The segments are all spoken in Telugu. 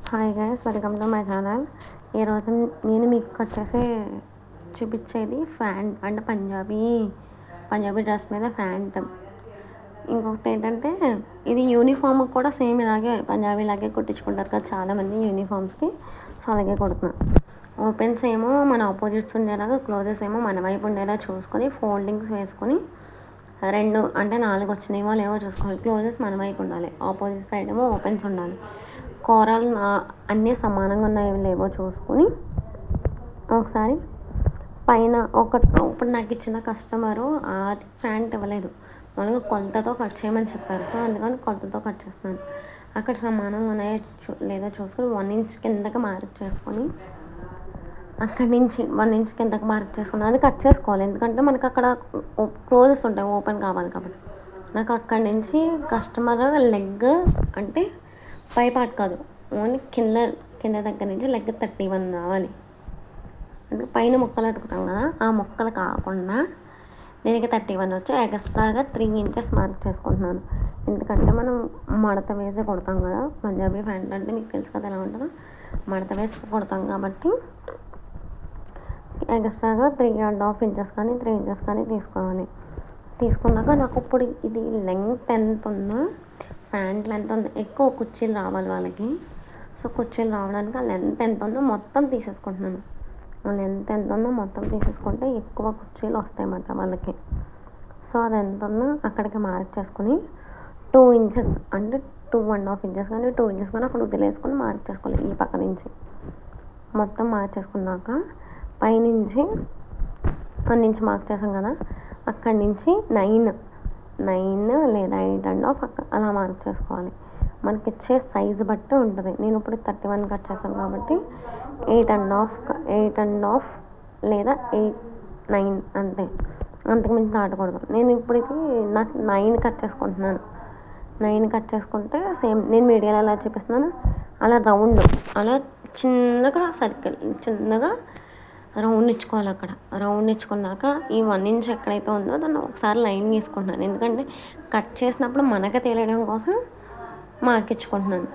Hi guys, welcome to my channel. ఈరోజు నేను మీకు వచ్చేసి చూపించేది ఫ్యాంట్ అంటే పంజాబీ డ్రెస్ మీద ఫ్యాంట్. ఇంకొకటి ఏంటంటే ఇది యూనిఫామ్ కూడా సేమ్ ఇలాగే పంజాబీ లాగే కుట్టించుకుంటారు కదా చాలామంది యూనిఫామ్స్కి. సో అలాగే కుడుతున్నాను. ఓపెన్స్ ఏమో మన ఆపోజిట్స్ ఉండేలాగా, క్లోజెస్ ఏమో మన వైపు ఉండేలా చూసుకొని ఫోల్డింగ్స్ వేసుకొని 2 అంటే 4 వచ్చినాయేమో లేవో చూసుకోవాలి. క్లోజెస్ మన వైపు ఉండాలి, ఆపోజిట్ సైడ్ ఏమో ఓపెన్స్ ఉండాలి. కూరలు అన్నీ సమానంగా ఉన్నాయో లేవో చూసుకొని ఒకసారి పైన ఇప్పుడు నాకు ఇచ్చిన కస్టమరు అది ప్యాంట్ ఇవ్వలేదు, మామూలుగా కొలతతో కట్ చేయమని చెప్పారు. సో అందుకని కొలతతో కట్ చేస్తున్నాను. అక్కడ సమానంగా ఉన్నాయో లేదో చూసుకొని 1 ఇంచ్ కిందకి మార్క్ చేసుకొని అక్కడి నుంచి 1 ఇంచ్ కిందకి మార్క్ చేసుకుని అది కట్ చేసుకోవాలి. ఎందుకంటే మనకు అక్కడ క్లోజెస్ ఉంటాయి, ఓపెన్ కావాలి కాబట్టి. నాకు అక్కడి నుంచి కస్టమర్ లెగ్ అంటే పై పార్ట్ కాదు, ఓన్లీ కింద దగ్గర నుంచి లెగ్ 31 రావాలి. అంటే పైన ముక్కలు అతుకుతాం కదా, ఆ ముక్కలు కాకుండా దీనికి 31 వచ్చి ఎక్స్ట్రాగా 3 ఇంచెస్ మార్క్ చేసుకుంటున్నాను. ఎందుకంటే మనం మడత వేసి కుడతాం కదా, పంజాబీ ప్యాంట్ అంటే మీకు తెలుసు కదా ఎలా ఉంటుందో, మడత వేసి కుడతాం కాబట్టి ఎక్స్ట్రాగా 3.5 ఇంచెస్ కానీ 3 ఇంచెస్ కానీ తీసుకోవాలి. తీసుకున్నాక నాకు ఇప్పుడు ఇది లెంగ్త్ ఎంత ఉందో, ప్యాంట్ లెంత్ ఉంది, ఎక్కువ కుర్చీలు రావాలి వాళ్ళకి. సో కుర్చీలు రావడానికి ఆ లెంత్ ఎంత ఉందో మొత్తం తీసేసుకుంటున్నాను. ఆ లెంత్ ఎంత ఉందో మొత్తం తీసేసుకుంటే ఎక్కువ కుర్చీలు వస్తాయన్నమాట వాళ్ళకి. సో అది ఎంత ఉందో అక్కడికి మార్క్ చేసుకుని 2 ఇంచెస్ అంటే 2.5 ఇంచెస్ కానీ 2 ఇంచెస్ కానీ అక్కడ వదిలేసుకొని మార్క్ చేసుకోవాలి. ఈ పక్క నుంచి మొత్తం మార్క్ చేసుకున్నాక పైనుంచి 1 ఇంచ్ మార్క్ చేసాం కదా, అక్కడి నుంచి 9 లేదా 8.5 అలా మార్క్ చేసుకోవాలి. మనకి ఇచ్చే సైజు బట్టి ఉంటుంది. నేను ఇప్పుడు 31 కట్ చేశాను కాబట్టి 8.5 లేదా 9 అంతే, అంతకుమించి దాటకూడదు. నేను ఇప్పుడు ఇది నాకు 9 కట్ చేసుకుంటున్నాను. 9 కట్ చేసుకుంటే సేమ్ నేను మీడియాలో ఎలా చూపిస్తున్నాను అలా రౌండ్, అలా చిన్నగా సర్కిల్, చిన్నగా రౌండ్ ఇచ్చుకోవాలి. అక్కడ రౌండ్ ఇచ్చుకున్నాక ఈ 1 ఇంచ్ ఎక్కడైతే ఉందో దాన్ని ఒకసారి లైన్ గీసుకుంటున్నాను. ఎందుకంటే కట్ చేసినప్పుడు మనకి తెలియడం కోసం మార్క్ ఇచ్చుకుంటున్నాను.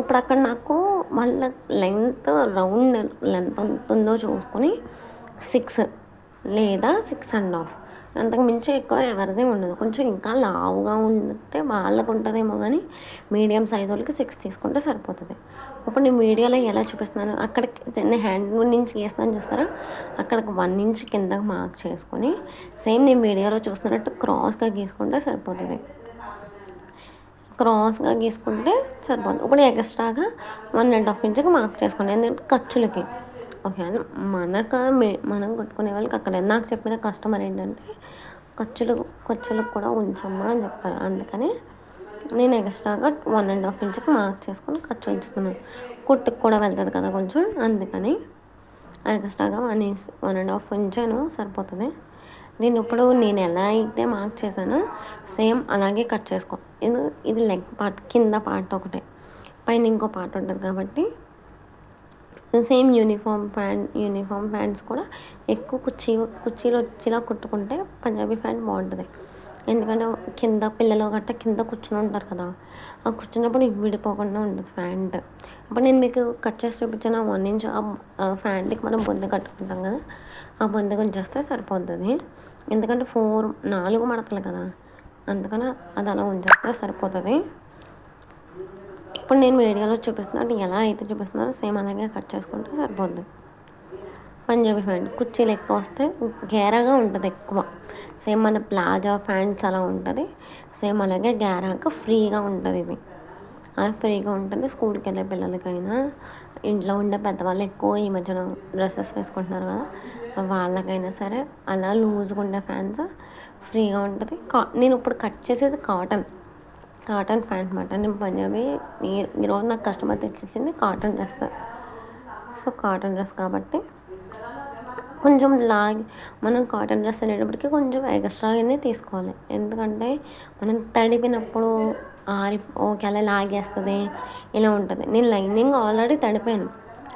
ఇప్పుడు అక్కడ నాకు వాళ్ళ లెంత్ రౌండ్ లెంత్ ఎంత ఉందో చూసుకొని 6 లేదా 6.5, అంతకు మించి ఎక్కువ ఎవరిది ఉండదు. కొంచెం ఇంకా లావుగా ఉంటే వాళ్ళకు ఉంటుందేమో, కానీ మీడియం సైజ్ వాళ్ళకి 6 తీసుకుంటే సరిపోతుంది. ఇప్పుడు నేను మీడియాలో ఎలా చూపిస్తున్నాను, అక్కడికి నేను హ్యాండ్ నుంచి గీస్తాను చూస్తారా, అక్కడికి 1 ఇంచ్ కిందకి మార్క్ చేసుకొని సేమ్ నేను మీడియాలో చూస్తున్నట్టు క్రాస్గా గీసుకుంటే సరిపోతుంది. క్రాస్గా గీసుకుంటే సరిపోతుంది. ఇప్పుడు ఎక్స్ట్రాగా 1.5 ఇంచుకి మార్క్ చేసుకోండి, ఎందుకంటే ఖర్చులకి. ఒకవేళ మనం కొట్టుకునే వాళ్ళకి అక్కడ నాకు చెప్పిన కస్టమర్ ఏంటంటే ఖర్చులకు కూడా ఉంచమ్మా అని చెప్పారు. అందుకని నేను ఎక్స్ట్రాగా 1.5 ఇంచుకి మార్క్ చేసుకొని ఖర్చు ఉంచుతున్నాను. కుట్టుకు కూడా వెళ్తుంది కదా కొంచెం, అందుకని ఎక్స్ట్రాగా 1.5 ఇంచాను సరిపోతుంది. దీన్ని ఇప్పుడు నేను ఎలా అయితే మార్క్ చేశానో సేమ్ అలాగే కట్ చేసుకో. ఇది లెగ్ పార్ట్, కింద పార్ట్ ఒకటే, పైన ఇంకో పార్ట్ ఉంటుంది కాబట్టి సేమ్ యూనిఫామ్ ప్యాంట్స్ కూడా ఎక్కువ కుర్చీలు వచ్చేలా కుట్టుకుంటే పంజాబీ ప్యాంట్ బాగుంటుంది. ఎందుకంటే కింద పిల్లలు గట్ట కింద కూర్చుని ఉంటారు కదా, ఆ కూర్చున్నప్పుడు విడిపోకుండా ఉంటుంది ప్యాంట్. ఇప్పుడు నేను మీకు కట్ చేసి చూపించిన 1 ఇంచ్ ఆ ప్యాంట్కి మనం బొంద కట్టుకుంటాం కదా, ఆ బొంద ఉంచేస్తే సరిపోతుంది. ఎందుకంటే 4 మడతలు కదా, అందుకని అది అలా ఉంచేస్తే సరిపోతుంది. ఇప్పుడు నేను వీడియోలో చూపిస్తున్నాను, ఎలా అయితే చూపిస్తున్నానో సేమ్ అలాగే కట్ చేసుకుంటే సరిపోద్ది. పంజాబీ ప్యాంట్ కుర్చీలు ఎక్కువ వస్తే గేరాగా ఉంటుంది ఎక్కువ, సేమ్ మన ప్లాజా ప్యాంట్స్ అలా ఉంటుంది. సేమ్ అలాగే గేరాగా ఫ్రీగా ఉంటుంది. ఇది అలా ఫ్రీగా ఉంటుంది. స్కూల్కి వెళ్ళే పిల్లలకైనా, ఇంట్లో ఉండే పెద్దవాళ్ళు ఎక్కువ ఈ మధ్యన డ్రెస్సెస్ వేసుకుంటున్నారు కదా, వాళ్ళకైనా సరే అలా లూజ్గా ఉండే ప్యాంట్స్ ఫ్రీగా ఉంటుంది. నేను ఇప్పుడు కట్ చేసేది కాటన్ ప్యాంట్ అనమాట. నేను పంజాబీ ఈరోజు నాకు కస్టమర్ తెచ్చేసింది cotton dress. So cotton dress కాబట్టి కొంచెం మనం కాటన్ డ్రెస్ అనేటప్పటికి కొంచెం ఎక్స్ట్రాగానే తీసుకోవాలి. ఎందుకంటే మనం తడిపినప్పుడు ఒకవేళ లాగేస్తుంది, ఇలా ఉంటుంది. నేను లైనింగ్ ఆల్రెడీ తడిపాను,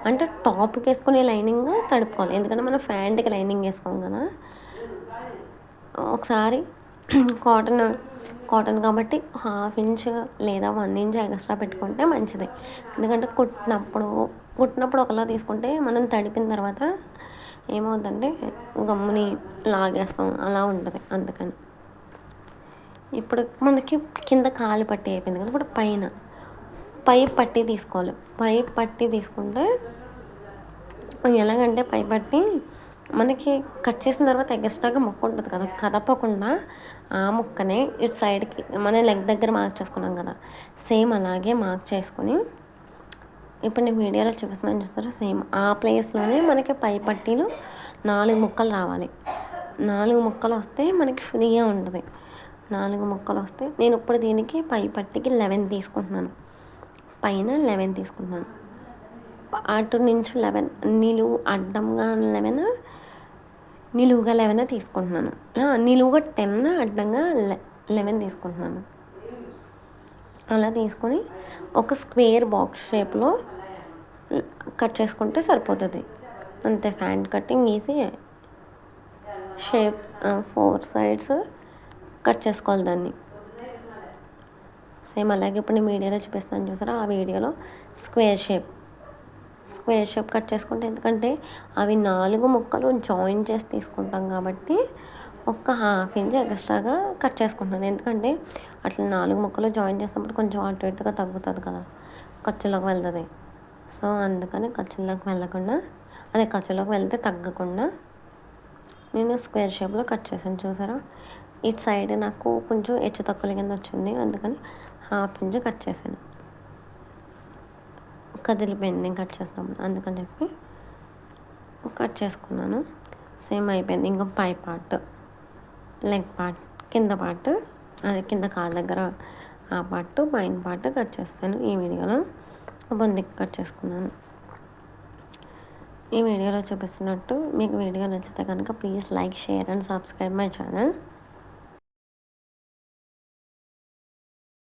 అంటే టాప్కి వేసుకునే లైనింగ్ తడుపుకోవాలి. ఎందుకంటే మనం ప్యాంట్కి లైనింగ్ వేసుకోం కదా. ఒకసారి కాటన్ కాబట్టి 1/2 ఇంచ్ లేదా 1 ఇంచ్ ఎక్స్ట్రా పెట్టుకుంటే మంచిది. ఎందుకంటే కుట్టినప్పుడు ఒకలా తీసుకుంటే మనం తడిపిన తర్వాత ఏమవుద్దంటే గమ్ముని లాగేస్తాం అలా ఉంటది. అందుకని. ఇప్పుడు మనకి కింద కాలు పట్టీ అయిపోయింది కదా! ఇప్పుడు పై పట్టీ తీసుకోవాలి. పై పట్టీ తీసుకుంటే ఎలాగంటే పై పట్టీ మనకి కట్ చేసిన తర్వాత ఎక్స్ట్రాగా ముక్క ఉంటుంది కదా! కదపకుండా ఆ ముక్కనే ఇటు సైడ్‌కి మన లెగ్ దగ్గర మార్క్ చేసుకున్నాం కదా! సేమ్ అలాగే మార్క్ చేసుకొని ఇప్పుడు నేను వీడియోలో చూపిస్తున్నాను చూసారా? సేమ్ ఆ ప్లేస్‌లోనే మనకి పై పట్టీలు 4 ముక్కలు రావాలి. 4 ముక్కలు వస్తే మనకి ఫ్రీగా ఉంటది. 4 ముక్కలు వస్తే నేను ఇప్పుడు దీనికి పై పట్టీకి 11 తీసుకుంటున్నాను. పైన 11 తీసుకుంటున్నాను. అటు నుంచి 11 అడ్డంగా 11 నిలువుగా 11 తీసుకుంటున్నాను. నిలువుగా 10 అడ్డంగా 11 తీసుకుంటున్నాను. అలా తీసుకొని ఒక స్క్వేర్ బాక్స్ షేప్‌లో కట్ చేసుకుంటే సరిపోతుంది. అంతే hand cutting easy. Shape 4 sides cut చేసుకోవాలి దాన్ని. సేమ్ అలాగే ఇప్పుడు నేను వీడియోలో చూపిస్తాను చూసారా? ఆ వీడియోలో స్క్వేర్ షేప్ కట్ చేసుకుంటే ఎందుకంటే అవి 4 ముక్కలు జాయిన్ చేసి తీసుకుంటాం కాబట్టి ఒక 1/2 ఇంచ్ ఎక్స్ట్రాగా కట్ చేసుకుంటున్నాను. ఎందుకంటే అట్లా 4 ముక్కలు జాయిన్ చేసినప్పుడు కొంచెం అటు ఇటుగా తగ్గుతుంది కదా! ఖర్చులోకి వెళ్తుంది. సో అందుకని ఖర్చులోకి వెళ్తే తగ్గకుండా నేను స్క్వేర్ షేప్‌లో కట్ చేశాను చూసారా? ఇటు సైడ్ నాకు కొంచెం హెచ్చు తక్కువల కింద వచ్చింది. అందుకని 1/2 ఇంచ్ కట్ చేశాను. కదిలిపోయింది నేను కట్ చేసినప్పుడు. అందుకని చెప్పి కట్ చేసుకున్నాను. సేమ్ అయిపోయింది. ఇంకా పై పార్ట్, లెగ్ పార్ట్, కింద పార్ట్, అది కింద కాళ్ళ దగ్గర ఆ పార్ట్, పైన పార్ట్ కట్ చేస్తాను. ఈ వీడియోలో బొందికి కట్ చేసుకున్నాను. ఈ వీడియోలో చూపిస్తున్నట్టు మీకు వీడియో నచ్చితే కనుక please like, share and subscribe my channel.